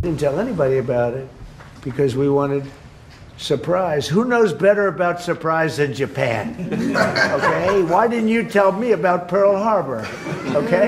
Didn't tell anybody about it because we wanted surprise. Who knows better about surprise than Japan? Okay? Why didn't you tell me about Pearl Harbor? Okay?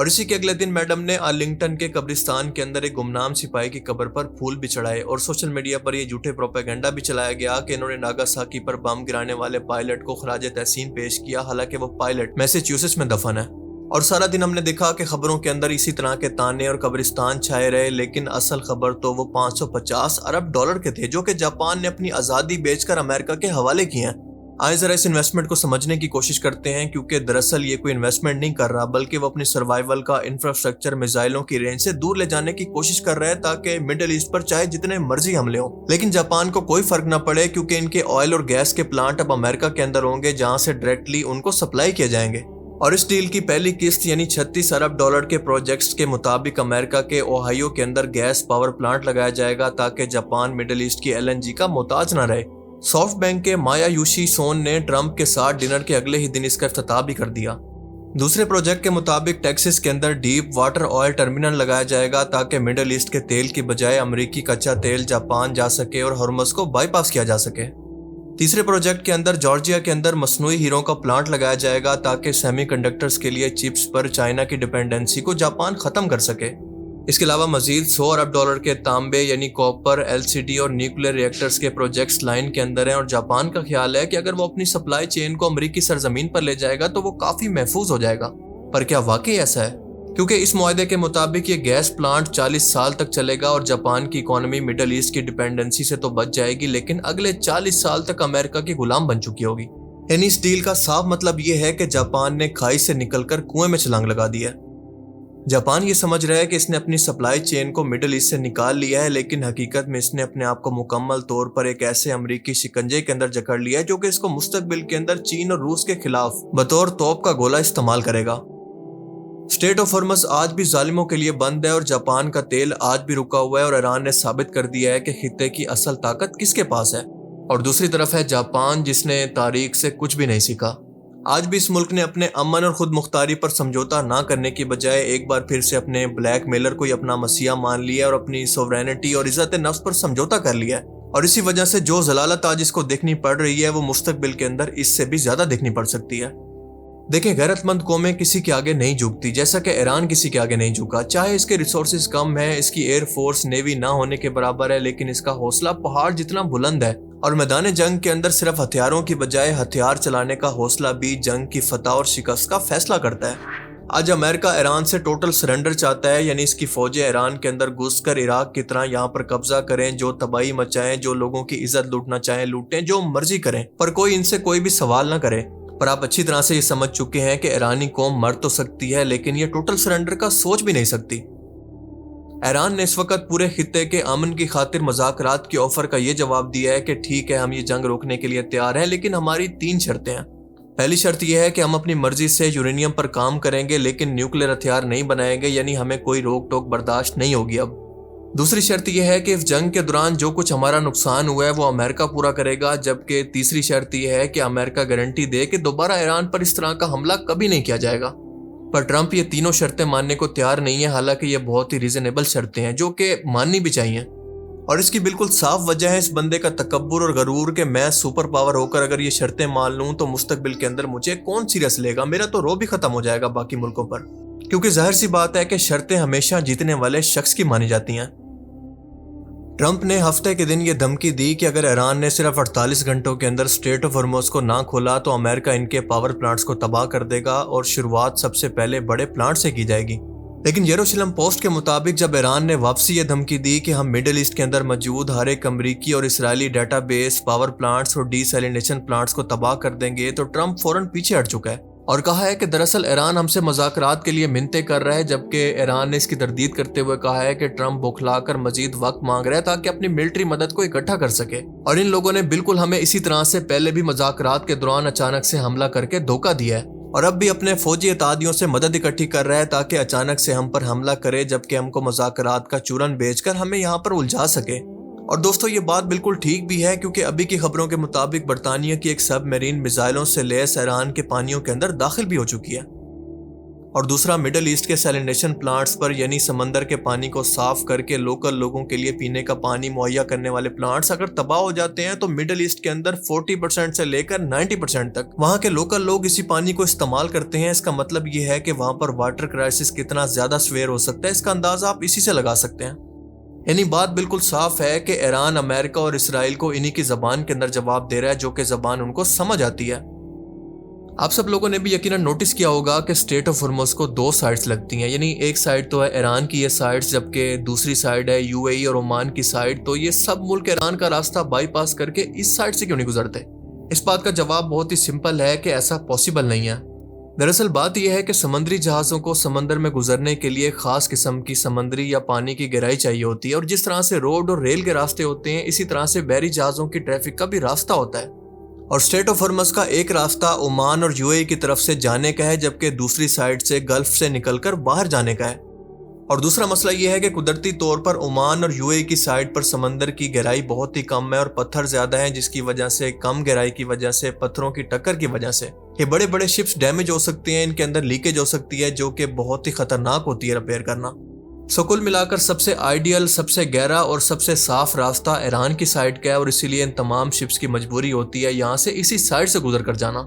اور اسی کے اگلے دن madam نے Arlington کے قبرستان کے اندر ایک گمنام سپاہی کی قبر پر پھول بھی چڑھائے اور سوشل میڈیا پر یہ جھوٹے پروپیگنڈا بھی چلایا گیا کہ انہوں نے ناگاساکی پر بم گرانے والے پائلٹ کو خراج تحسین پیش کیا، حالانکہ وہ پائلٹ میساچیوسیٹس میں دفن ہے۔ اور سارا دن ہم نے دیکھا کہ خبروں کے اندر اسی طرح کے تانے اور قبرستان چھائے رہے، لیکن اصل خبر تو وہ $550 ارب کے تھے جو کہ جاپان نے اپنی آزادی بیچ کر امریکہ کے حوالے کیے ہیں۔ آئے ذرا اس انویسٹمنٹ کو سمجھنے کی کوشش کرتے ہیں، کیونکہ دراصل یہ کوئی انویسٹمنٹ نہیں کر رہا بلکہ وہ اپنی سروائیول کا انفراسٹرکچر میزائلوں کی رینج سے دور لے جانے کی کوشش کر رہا ہے تاکہ مڈل ایسٹ پر چاہے جتنے مرضی حملے ہوں لیکن جاپان کو کوئی فرق نہ پڑے، کیونکہ ان کے آئل اور گیس کے پلانٹ اب امریکہ کے اندر ہوں گے جہاں سے ڈائریکٹلی ان کو سپلائی کیے جائیں گے۔ اور اس ڈیل کی پہلی قسط یعنی $36 ارب کے پروجیکٹس کے مطابق امریکہ کے اوہائیو کے اندر گیس پاور پلانٹ لگایا جائے گا تاکہ جاپان مڈل ایسٹ کی LNG کا محتاج نہ رہے۔ سافٹ بینک کے مایا یوشی سون نے ٹرمپ کے ساتھ ڈنر کے اگلے ہی دن اس کا افتتاح بھی کر دیا۔ دوسرے پروجیکٹ کے مطابق ٹیکسس کے اندر ڈیپ واٹر آئل ٹرمینل لگایا جائے گا تاکہ مڈل ایسٹ کے تیل کی بجائے امریکی کچا تیل جاپان جا سکے اور ہرمز کو بائی پاس کیا جا سکے۔ تیسرے پروجیکٹ کے اندر جارجیا کے اندر مصنوعی ہیروں کا پلانٹ لگایا جائے گا تاکہ سیمی کنڈکٹرز کے لیے چپس پر چائنا کی ڈیپینڈنسی کو جاپان ختم کر سکے۔ اس کے علاوہ مزید $100 ارب کے تانبے یعنی کاپر، LCD اور نیوکلیر ری ایکٹرز کے پروجیکٹس لائن کے اندر ہیں، اور جاپان کا خیال ہے کہ اگر وہ اپنی سپلائی چین کو امریکی سرزمین پر لے جائے گا تو وہ کافی محفوظ ہو جائے گا۔ پر کیا واقعی ایسا ہے؟ کیونکہ اس معاہدے کے مطابق یہ گیس پلانٹ 40 سال تک چلے گا اور جاپان کی اکانومی مڈل ایسٹ کی ڈیپینڈنسی سے تو بچ جائے گی لیکن اگلے 40 سال تک امریکہ کی غلام بن چکی ہوگی۔ یعنی اس ڈیل کا صاف مطلب یہ ہے کہ جاپان نے کھائی سے نکل کر کنویں میں چھلانگ لگا دی ہے۔ جاپان یہ سمجھ رہا ہے کہ اس نے اپنی سپلائی چین کو مڈل ایسٹ سے نکال لیا ہے، لیکن حقیقت میں اس نے اپنے آپ کو مکمل طور پر ایک ایسے امریکی شکنجے کے اندر جکڑ لیا ہے جو کہ اس کو مستقبل کے اندر چین اور روس کے خلاف بطور توپ کا گولہ استعمال کرے گا۔ اسٹریٹ آف ہرمز آج بھی ظالموں کے لیے بند ہے اور جاپان کا تیل آج بھی رکا ہوا ہے، اور ایران نے ثابت کر دیا ہے کہ خطے کی اصل طاقت کس کے پاس ہے۔ اور دوسری طرف ہے جاپان جس نے تاریخ سے کچھ بھی نہیں سیکھا۔ آج بھی اس ملک نے اپنے امن اور خود مختاری پر سمجھوتا نہ کرنے کی بجائے ایک بار پھر سے اپنے بلیک میلر کو ہی اپنا مسیحا مان لیا اور اپنی سوورینٹی اور عزت نفس پر سمجھوتا کر لیا ہے، اور اسی وجہ سے جو ضلالت آج اس کو دیکھنی پڑ رہی ہے وہ مستقبل کے اندر اس سے بھی زیادہ دیکھنی پڑ سکتی ہے۔ دیکھیں، غیرت مند قومیں کسی کے آگے نہیں جھکتی، جیسا کہ ایران کسی کے آگے نہیں جھکا، چاہے اس کے ریسورسز کم ہیں، اس کی ایئر فورس نیوی نہ ہونے کے برابر ہے، لیکن اس کا حوصلہ پہاڑ جتنا بلند ہے، اور میدان جنگ کے اندر صرف ہتھیاروں کی بجائے ہتھیار چلانے کا حوصلہ بھی جنگ کی فتح اور شکست کا فیصلہ کرتا ہے۔ آج امریکہ ایران سے ٹوٹل سرنڈر چاہتا ہے، یعنی اس کی فوجیں ایران کے اندر گھس کر عراق کی طرح یہاں پر قبضہ کریں، جو تباہی مچائیں، جو لوگوں کی عزت لوٹنا چاہیں لوٹیں، جو مرضی کریں، پر کوئی ان سے کوئی بھی سوال نہ کرے۔ پر آپ اچھی طرح سے یہ سمجھ چکے ہیں کہ ایرانی قوم مر تو سکتی ہے لیکن یہ ٹوٹل سرنڈر کا سوچ بھی نہیں سکتی۔ ایران نے اس وقت پورے خطے کے امن کی خاطر مذاکرات کے آفر کا یہ جواب دیا ہے کہ ٹھیک ہے، ہم یہ جنگ روکنے کے لیے تیار ہیں، لیکن ہماری 3 شرطیں ہیں۔ پہلی شرط یہ ہے کہ ہم اپنی مرضی سے یورینیم پر کام کریں گے لیکن نیوکلیر ہتھیار نہیں بنائیں گے، یعنی ہمیں کوئی روک ٹوک برداشت نہیں ہوگی اب۔ دوسری شرط یہ ہے کہ اس جنگ کے دوران جو کچھ ہمارا نقصان ہوا ہے وہ امریکہ پورا کرے گا، جبکہ تیسری شرط یہ ہے کہ امریکہ گارنٹی دے کہ دوبارہ ایران پر اس طرح کا حملہ کبھی نہیں کیا جائے گا۔ پر ٹرمپ یہ تینوں شرطیں ماننے کو تیار نہیں ہے، حالانکہ یہ بہت ہی ریزنیبل شرطیں ہیں جو کہ ماننی بھی چاہیے، اور اس کی بالکل صاف وجہ ہے اس بندے کا تکبر اور غرور کہ میں سپر پاور ہو کر اگر یہ شرطیں مان لوں تو مستقبل کے اندر مجھے کون سیریس لے گا، میرا تو رو بھی ختم ہو جائے گا باقی ملکوں پر، کیونکہ ظاہر سی بات ہے کہ شرطیں ہمیشہ جیتنے والے شخص کی مانی جاتی ہیں۔ ٹرمپ نے ہفتے کے دن یہ دھمکی دی کہ اگر ایران نے صرف 48 گھنٹوں کے اندر اسٹریٹ آف ہرمز کو نہ کھولا تو امریکہ ان کے پاور پلانٹس کو تباہ کر دے گا، اور شروعات سب سے پہلے بڑے پلانٹ سے کی جائے گی۔ لیکن یروشلم پوسٹ کے مطابق جب ایران نے واپسی یہ دھمکی دی کہ ہم مڈل ایسٹ کے اندر موجود ہر ایک امریکی اور اسرائیلی ڈیٹا بیس، پاور پلانٹس اور ڈی سیلینیشن پلانٹس کو تباہ کر دیں گے، تو ٹرمپ فوراً پیچھے ہٹ چکا ہے اور کہا ہے کہ دراصل ایران ہم سے مذاکرات کے لیے منتیں کر رہا ہے، جبکہ ایران نے اس کی تردید کرتے ہوئے کہا ہے کہ ٹرمپ بوکھلا کر مزید وقت مانگ رہا ہے تاکہ اپنی ملٹری مدد کو اکٹھا کر سکے، اور ان لوگوں نے بالکل ہمیں اسی طرح سے پہلے بھی مذاکرات کے دوران اچانک سے حملہ کر کے دھوکہ دیا ہے، اور اب بھی اپنے فوجی اتحادیوں سے مدد اکٹھی کر رہا ہے تاکہ اچانک سے ہم پر حملہ کرے، جبکہ ہم کو مذاکرات کا چورن بیچ کر ہمیں یہاں پر الجھا سکے۔ اور دوستو یہ بات بالکل ٹھیک بھی ہے، کیونکہ ابھی کی خبروں کے مطابق برطانیہ کی ایک سب میرین میزائلوں سے لیس ایران کے پانیوں کے اندر داخل بھی ہو چکی ہے۔ اور دوسرا مڈل ایسٹ کے سیلینیشن پلانٹس پر، یعنی سمندر کے پانی کو صاف کر کے لوکل لوگوں کے لیے پینے کا پانی مہیا کرنے والے پلانٹس اگر تباہ ہو جاتے ہیں تو مڈل ایسٹ کے اندر 40% سے لے کر 90% تک وہاں کے لوکل لوگ اسی پانی کو استعمال کرتے ہیں۔ اس کا مطلب یہ ہے کہ وہاں پر واٹر کرائسس کتنا زیادہ سویئر ہو سکتا ہے، اس کا اندازہ آپ اسی سے لگا سکتے ہیں۔ یعنی بات بالکل صاف ہے کہ ایران امریکہ اور اسرائیل کو انہی کی زبان کے اندر جواب دے رہا ہے، جو کہ زبان ان کو سمجھ آتی ہے۔ آپ سب لوگوں نے بھی یقیناً نوٹس کیا ہوگا کہ اسٹریٹ آف ہرمز کو 2 سائڈز لگتی ہیں، یعنی ایک سائڈ تو ہے ایران کی یہ سائڈز، جبکہ دوسری سائڈ ہے UAE اور عمان کی سائڈ۔ تو یہ سب ملک ایران کا راستہ بائی پاس کر کے اس سائڈ سے کیوں نہیں گزرتے؟ اس بات کا جواب بہت ہی سمپل ہے کہ ایسا پاسبل نہیں ہے۔ دراصل بات یہ ہے کہ سمندری جہازوں کو سمندر میں گزرنے کے لیے خاص قسم کی سمندری یا پانی کی گہرائی چاہیے ہوتی ہے، اور جس طرح سے روڈ اور ریل کے راستے ہوتے ہیں اسی طرح سے بحری جہازوں کی ٹریفک کا بھی راستہ ہوتا ہے۔ اور اسٹریٹ آف ہرمز کا ایک راستہ عمان اور UAE کی طرف سے جانے کا ہے، جبکہ دوسری سائڈ سے گلف سے نکل کر باہر جانے کا ہے۔ اور دوسرا مسئلہ یہ ہے کہ قدرتی طور پر عمان اور UAE کی سائڈ پر سمندر کی گہرائی بہت ہی کم ہے اور پتھر زیادہ ہیں، جس کی وجہ سے کم گہرائی کی وجہ سے پتھروں کی ٹکر کی وجہ سے یہ بڑے بڑے شپس ڈیمیج ہو سکتی ہیں، ان کے اندر لیکیج ہو سکتی ہے، جو کہ بہت ہی خطرناک ہوتی ہے ریپیئر کرنا۔ سو کل ملا کر سب سے آئیڈیل، سب سے گہرا اور سب سے صاف راستہ ایران کی سائڈ کا ہے، اور اسی لیے ان تمام شپس کی مجبوری ہوتی ہے یہاں سے اسی سائڈ سے گزر کر جانا،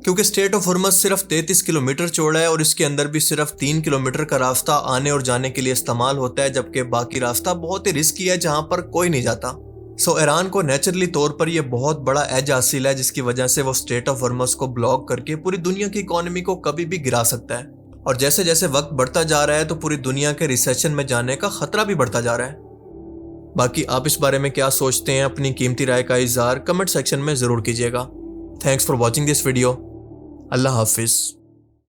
کیونکہ اسٹریٹ آف ہرمز صرف 33 کلومیٹر چوڑا ہے اور اس کے اندر بھی صرف 3 کلومیٹر کا راستہ آنے اور جانے کے لیے استعمال ہوتا ہے، جبکہ باقی راستہ بہت ہی رسکی ہے جہاں پر کوئی نہیں جاتا۔ سو ایران کو نیچرلی طور پر یہ بہت بڑا ایج حاصل ہے، جس کی وجہ سے وہ اسٹریٹ آف ہرمز کو بلاک کر کے پوری دنیا کی اکانومی کو کبھی بھی گرا سکتا ہے، اور جیسے جیسے وقت بڑھتا جا رہا ہے تو پوری دنیا کے ریسیشن میں جانے کا خطرہ بھی بڑھتا جا رہا ہے۔ باقی آپ اس بارے میں کیا سوچتے ہیں؟ اپنی قیمتی رائے کا اظہار کمنٹ سیکشن میں ضرور کیجیے گا۔ Thanks for watching this video. اللہ حافظ۔